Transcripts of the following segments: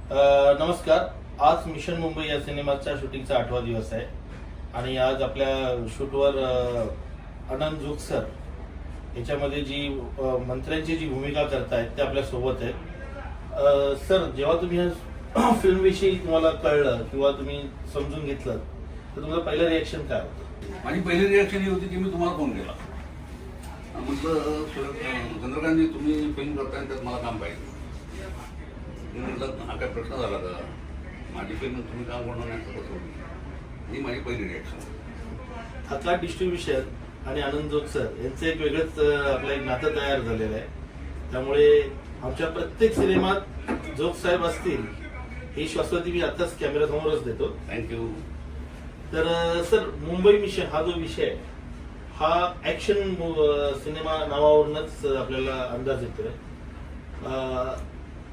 नमस्कार. आज मिशन मुंबई या सिनेमाच्या शूटिंगचा 8वा दिवस आहे आणि आज आपल्या शूटवर आनंद जोग सर याच्यामध्ये जी मंत्र्यांची जी भूमिका करतायत ते आपल्या सोबत आहेत. सर, जेव्हा तुम्ही या फिल्मविषयी तुम्हाला कळलं किंवा तुम्ही समजून घेतलं तर तुमचं पहिलं रिएक्शन काय होतं? माझी पहिली रिएक्शन ही होती की मी तुम्हाला फोन केला, म्हटलं चंद्रकांतजी तुम्ही फिल्म करताय त्यात मला काम पाहिजे. मी म्हटलं हा काय प्रश्न झाला का, माझी फिल्म तुम्ही काम करणार नाही कसं होईल, ही माझी पहिली रिएक्शन. आता डिस्ट्रीब्युशन आणि आनंद जोग सर यांचं एक वेगळंच आपलं एक नातं तयार झालेलं आहे. त्यामुळे आमच्या प्रत्येक सिनेमात जोग साहेब असतील ही शाश्वती मी आताच कॅमेऱ्यासमोरच देतो. थँक्यू. तर सर, मुंबई मिशन हा जो विषय आहे हा ऍक्शन सिनेमा नावावरूनच आपल्याला अंदाज येतोय.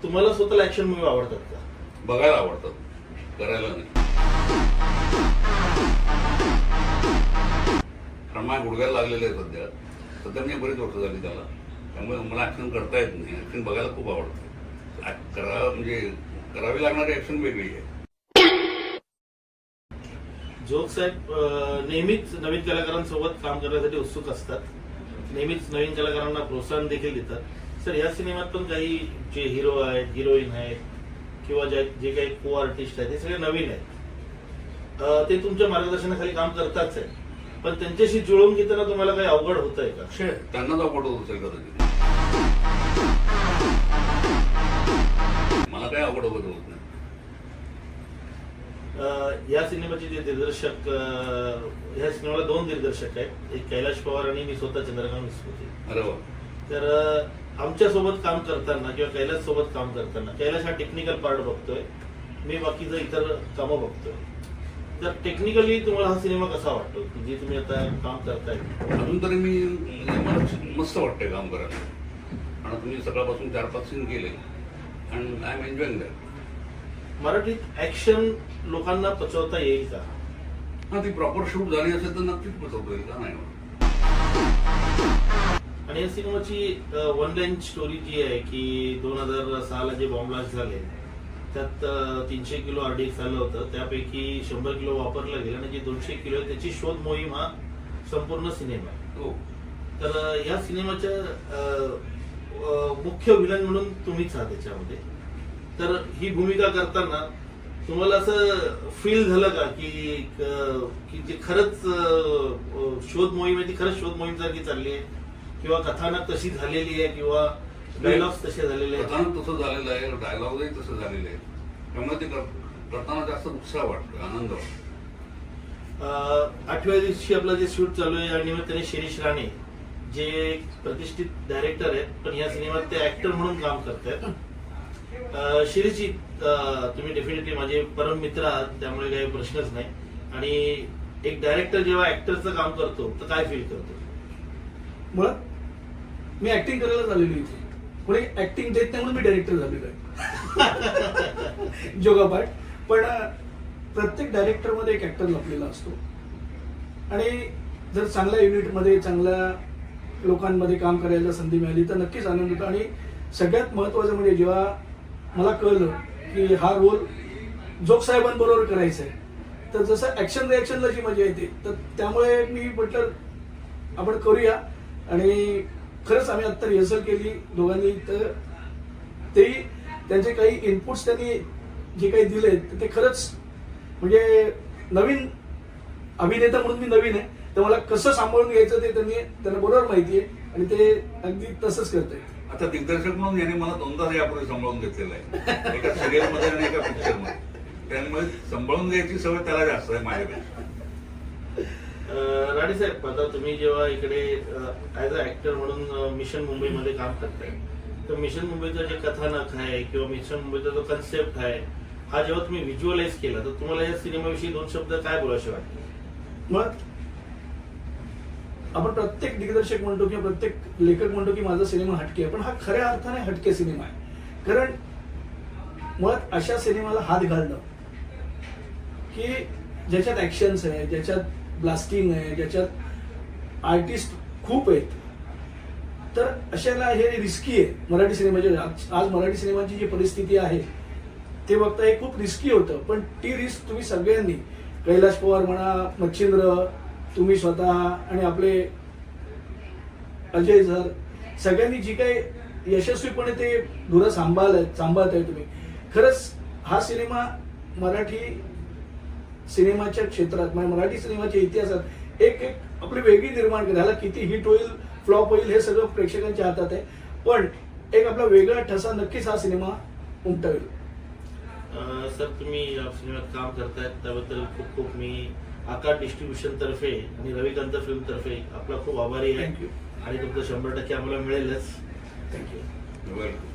तुम्हाला स्वतःला ऍक्शन मूवी आवडतात का? बघायला आवडतं, करायला नाही. कारण माझ्या गुडघ्याला लागलेलं आहे सध्या मी बरीच वर्ष झाली त्याला, त्यामुळे मला ऍक्शन करता येत नाही. ऍक्शन बघायला खूप आवडतं. म्हणजे करावी लागणारी ऍक्शन वेगळी आहे. जोग साहेब नेहमीच नवीन कलाकारांसोबत काम करण्यासाठी उत्सुक असतात. नेहमीच नवीन कलाकारांना प्रोत्साहन देखील देतात. सर, या सिनेमात पण काही जे हिरो आहेत, हिरोईन आहेत किंवा जे काही को आर्टिस्ट आहेत ते सगळे नवीन आहेत. ते तुमच्या मार्गदर्शनाखाली काम करताच आहे, पण त्यांच्याशी जुळवून घेताना तुम्हाला काही अवघड होत आहे का? त्यांनाच अवघड होत असेल कदाचित, मला काही अवघड होत नाही. या सिनेमाचे जे दिग्दर्शक, ह्या सिनेमाला 2 दिग्दर्शक आहेत, एक कैलाश पवार आणि मी स्वतः चंद्रकांत विसपुते. अरे वा. तर आमच्या सोबत काम करताना किंवा कैलाश सोबत काम करताना कैलाश हा टेक्निकल पार्ट बघतोय, मी बाकीचं इतर कामं बघतोय. तर टेक्निकली तुम्हाला हा सिनेमा कसा वाटतो की जे तुम्ही आता काम करताय? अजून तरी मला मस्त वाटतंय काम करायला. आणि तुम्ही सकाळपासून 4-5 सीन केले and I am enjoying that. मराठीत ऍक्शन लोकांना पचवता येईल का? हा, ती प्रॉपर शूट झाली असेल तर नक्कीच पचवता येईल का नाही. आणि या सिनेमाची वन लाईन स्टोरी जी आहे की 2006ला जे बॉम्ब ब्लास्ट झाले त्यात 300 किलो RDX आलं होतं, त्यापैकी 100 किलो वापरलं गेलं आणि जे 200 किलो आहे त्याची शोध मोहीम हा संपूर्ण सिनेमा आहे. हो. तर या सिनेमाच्या मुख्य विलन म्हणून तुम्हीच आहात त्याच्यामध्ये. तर ही भूमिका करताना तुम्हाला असं फील झालं का की जे खरंच शोध मोहीम आहे ती खरंच शोध मोहीम सारखी चालली आहे किंवा कथानक तशी झालेली आहे किंवा डायलॉग्स तसे झालेले आहेत? कथानक तसं झालेलं आहे, डायलॉगही तसं झालेलं आहे, त्यामुळे ते करताना जास्त उत्साह वाटतो, आनंद वाटतो. 8व्या दिवशी आपलं जे शूट चालू आहे आणि त्याने शिरीष राणे जे प्रतिष्ठित डायरेक्टर आहेत पण या सिनेमात ते ऍक्टर म्हणून काम करतायत. शिरीषजी, तुम्ही डेफिनेटली माझे परम मित्र आहात, त्यामुळे काही प्रश्नच नाही. आणि एक डायरेक्टर जेव्हा ऍक्टरचं काम करतो तर काय फील करतो? मुळात मी ऍक्टिंग करायला झालेली होती, कोणी ऍक्टिंग देत नाही म्हणून मी डायरेक्टर झालेलो आहे. जोगापाठ. पण प्रत्येक डायरेक्टर मध्ये एक ऍक्टर लपलेला असतो आणि जर चांगल्या युनिटमध्ये चांगल्या लोकांमध्ये काम करायला संधी मिळाली तर नक्कीच आनंद होतो. आणि सगळ्यात महत्वाचं म्हणजे जेव्हा मला कळलं की हा रोल जोग साहेबांबरोबर करायचा आहे तर जसं ऍक्शन रिॲक्शनला जी मजा येते तर त्यामुळे मी म्हटलं आपण करूया. आणि खरंच आम्ही आता रिहर्सल केली दोघांनी, तर तेही त्यांचे काही इनपुट्स त्यांनी जे काही दिले ते खरंच म्हणजे नवीन अभिनेता म्हणून मी नवीन आहे तर मला कसं सांभाळून घ्यायचं ते त्यांना बरोबर माहिती आहे आणि ते अगदी तसंच करतंय. आता दिग्दर्शक म्हणून याने मला 2दा यापूर्वी सांभाळून घेतलेलं आहे, एका सिरियलमध्ये आणि एका पिक्चरमध्ये. त्यामुळे सांभाळून घ्यायची सवय त्याला जास्त आहे माझ्यापेक्षा. राणे साहेब, आता तुम्ही जेव्हा इकडे ऍज अ ऍक्टर म्हणून मिशन मुंबईमध्ये काम करताय तर मिशन मुंबईचं जे कथानक आहे किंवा मिशन मुंबईचा जो कन्सेप्ट आहे हा जेव्हा तुम्ही व्हिज्युअलाइज केला तर तुम्हाला या सिनेमाविषयी 2 शब्द काय बोलायचे वाटते? मग आपण प्रत्येक दिग्दर्शक म्हणतो किंवा प्रत्येक लेखक म्हणतो की माझा सिनेमा हटके आहे, पण हा खऱ्या अर्थाने हटके सिनेमा आहे. कारण मुळात अशा सिनेमाला हात घालणं की ज्याच्यात ऍक्शन्स आहे, ज्याच्यात ब्लास्टिंग आहे, ज्याच्यात आर्टिस्ट खूप आहेत, तर अशाला हे रिस्की आहे. मराठी सिनेमाची आज मराठी सिनेमाची जी परिस्थिती आहे ते बघता हे खूप रिस्की होतं, पण ती रिस्क तुम्ही सगळ्यांनी, कैलाश पवार म्हणा, मच्छिंद्र, तुम्ही स्वतः आणि आपले अजय सर, सगळ्यांनी जी काही यशस्वीपणे ते धुरा सांभाळताय तुम्ही. खरंच हा सिनेमा मराठी सिनेमाच्या क्षेत्रात, मराठी सिनेमाच्या इतिहासात एक आपली वेगळी निर्माण करेल. ह्याला किती हिट होईल, फ्लॉप होईल हे सगळं प्रेक्षकांच्या हातात आहे, पण एक आपला वेगळा ठसा नक्कीच हा सिनेमा उमटवेल. सर, तुम्ही या सिनेमात काम करतायत त्याबद्दल खूप खूप मी आकार डिस्ट्रीब्युशन तर्फे आणि रविकांत फिल्म तर्फे आपला खूप आभारी आहे. थँक्यू. आणि तुमचं 100% आम्हाला मिळेलच. थँक्यू. वेलकम.